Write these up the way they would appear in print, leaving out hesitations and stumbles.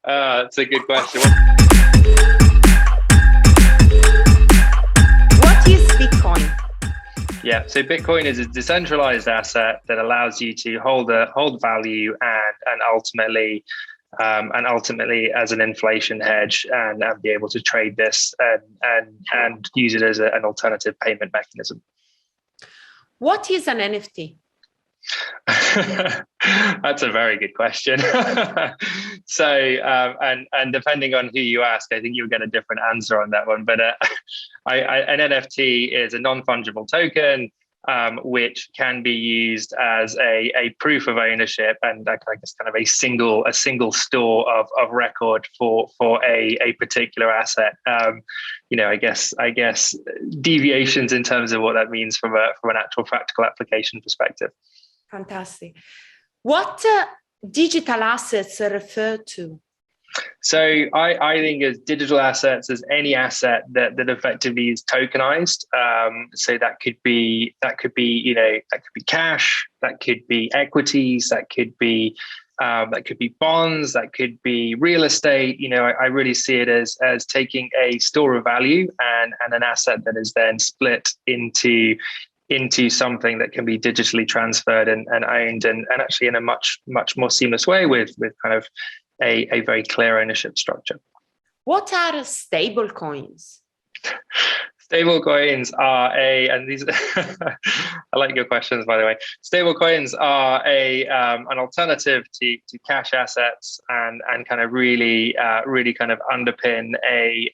That's a good question. What is Bitcoin? Yeah, so Bitcoin is a decentralized asset that allows you to hold value and ultimately as an inflation hedge and be able to trade this and use it as an alternative payment mechanism. What is an NFT? That's a very good question. So, and depending on who you ask, I think you'll get a different answer on that one. But an NFT is a non-fungible token, which can be used as a proof of ownership and I guess kind of a single store of record for a particular asset. I guess deviations in terms of what that means from an actual practical application perspective. Fantastic. What digital assets refer to? So I think as digital assets as any asset that effectively is tokenized. So that could be cash, that could be equities, that could be bonds, that could be real estate. I really see it as taking a store of value and an asset that is then split into something that can be digitally transferred and owned and actually in a much more seamless way with kind of a very clear ownership structure. What are stable coins? Stable coins are and these I like your questions, by the way. Stable coins are an alternative to cash assets and kind of really kind of underpin a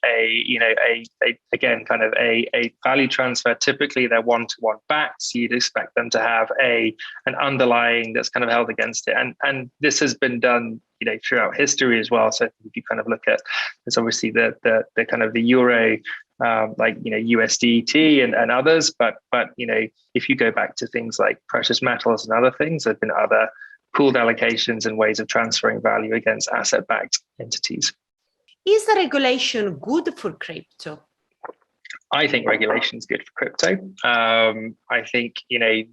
value transfer. Typically they're one-to-one backed, so you'd expect them to have an underlying that's kind of held against it. And this has been done throughout history as well. So if you kind of look at, there's obviously the kind of the euro, USDT and others, but if you go back to things like precious metals and other things, there've been other pooled allocations and ways of transferring value against asset-backed entities. Is the regulation good for crypto? I think regulation is good for crypto. I think,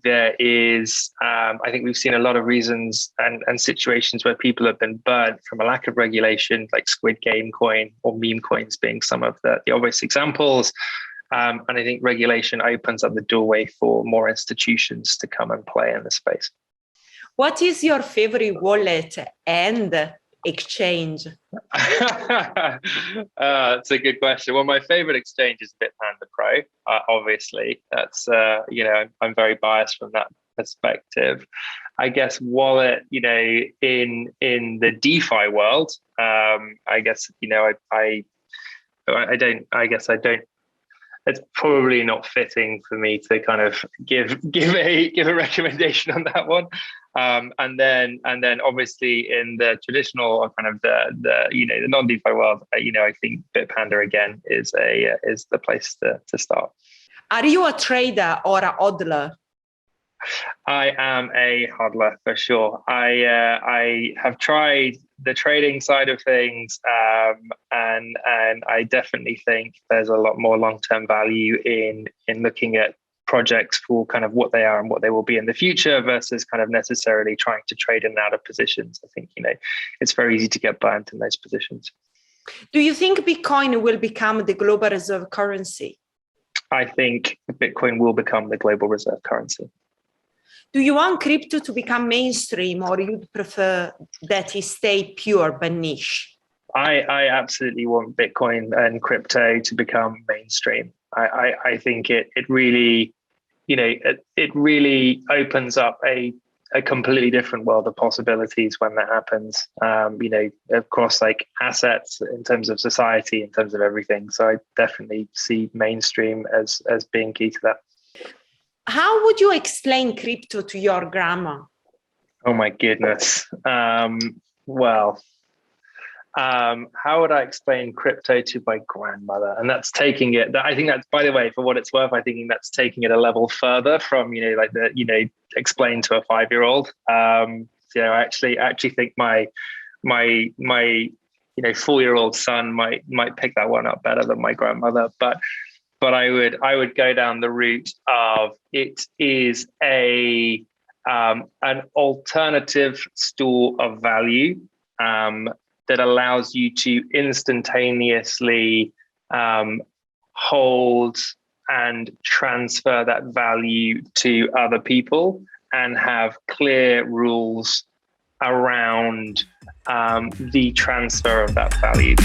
there is, I think we've seen a lot of reasons and situations where people have been burnt from a lack of regulation, like Squid Game coin or meme coins being some of the obvious examples. And I think regulation opens up the doorway for more institutions to come and play in the space. What is your favorite wallet and exchange? It's a good question. Well, my favorite exchange is Bitpanda Pro. Obviously, that's I'm very biased from that perspective. I guess wallet, in the DeFi world, I guess I don't. It's probably not fitting for me to kind of give a recommendation on that one. And then obviously in the traditional or kind of the non-DeFi world, I think Bitpanda again is the place to start. Are you a trader or a oddler? I am a hodler for sure. I have tried the trading side of things, and I definitely think there's a lot more long-term value in looking at projects for kind of what they are and what they will be in the future versus kind of necessarily trying to trade in and out of positions. I think it's very easy to get burnt in those positions. Do you think Bitcoin will become the global reserve currency? I think Bitcoin will become the global reserve currency. Do you want crypto to become mainstream, or you'd prefer that it stay pure but niche? I absolutely want Bitcoin and crypto to become mainstream. I think it really, it really opens up a completely different world of possibilities when that happens. Across like assets, in terms of society, in terms of everything. So I definitely see mainstream as being key to that. How would you explain crypto to your grandma? Oh my goodness. How would I explain crypto to my grandmother? And that's taking it. I think that's, by the way, for what it's worth, I think that's taking it a level further from explain to a 5-year-old. I actually think my 4-year-old son might pick that one up better than my grandmother. But I would go down the route of it is an alternative store of value that allows you to instantaneously hold and transfer that value to other people and have clear rules around the transfer of that value.